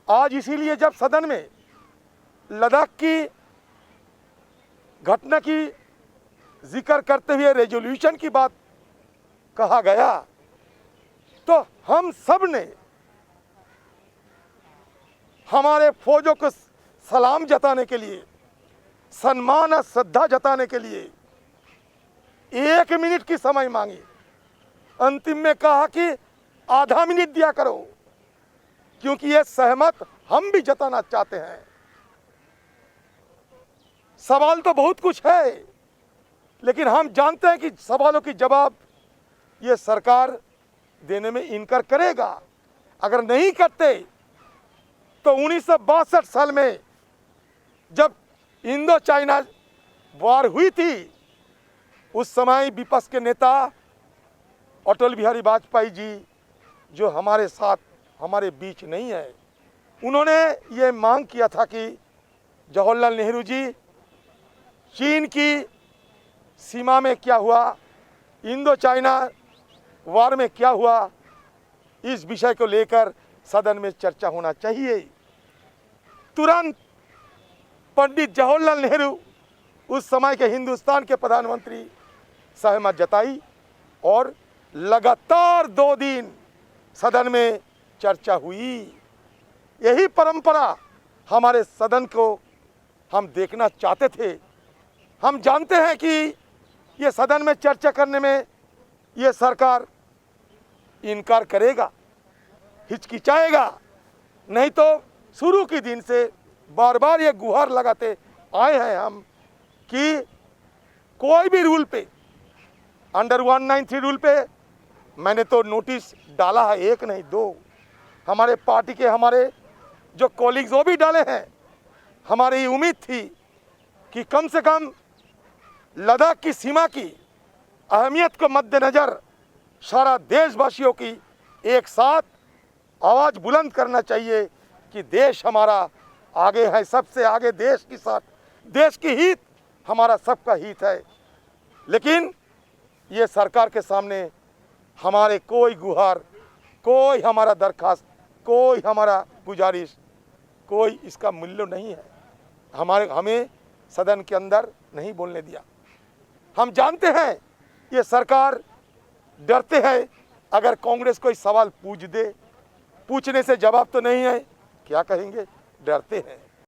आज इसीलिए जब सदन में लद्दाख की घटना की जिक्र करते हुए रेजोल्यूशन की बात कहा गया, तो हम सब ने हमारे फौजों को सलाम जताने के लिए, सम्मान और श्रद्धा जताने के लिए 1 मिनट की समय मांगी। अंतिम में कहा कि आधा मिनट दिया करो, क्योंकि ये सहमत हम भी जताना चाहते हैं। सवाल तो बहुत कुछ है, लेकिन हम जानते हैं कि सवालों की जवाब ये सरकार देने में इनकार करेगा। अगर नहीं करते तो 1962 साल में जब इंडो चाइना वॉर हुई थी, उस समय विपक्ष के नेता अटल बिहारी वाजपेयी जी, जो हमारे साथ हमारे बीच नहीं है, उन्होंने ये मांग किया था कि जवाहरलाल नेहरू जी, चीन की सीमा में क्या हुआ, इंडो चाइना वॉर में क्या हुआ, इस विषय को लेकर सदन में चर्चा होना चाहिए। तुरंत पंडित जवाहरलाल नेहरू, उस समय के हिंदुस्तान के प्रधानमंत्री, सहमत जताई और लगातार 2 दिन सदन में चर्चा हुई। यही परंपरा हमारे सदन को हम देखना चाहते थे। हम जानते हैं कि ये सदन में चर्चा करने में ये सरकार इनकार करेगा, हिचकिचाएगा। नहीं तो शुरू के दिन से बार बार ये गुहार लगाते आए हैं हम कि कोई भी रूल पे, अंडर 193 रूल पे मैंने तो नोटिस डाला है, 1 नहीं 2। हमारे पार्टी के हमारे जो कॉलीग्स वो भी डाले हैं। हमारी उम्मीद थी कि कम से कम लद्दाख की सीमा की अहमियत को मद्देनज़र सारा देशवासियों की एक साथ आवाज़ बुलंद करना चाहिए कि देश हमारा आगे है, सबसे आगे देश के साथ, देश की हित हमारा सबका हित है। लेकिन ये सरकार के सामने हमारे कोई गुहार, कोई हमारा दरखास्त, कोई हमारा गुजारिश, कोई इसका मूल्य नहीं है। हमें सदन के अंदर नहीं बोलने दिया। हम जानते हैं ये सरकार डरते हैं, अगर कांग्रेस कोई सवाल पूछ दे, पूछने से जवाब तो नहीं है, क्या कहेंगे, डरते हैं।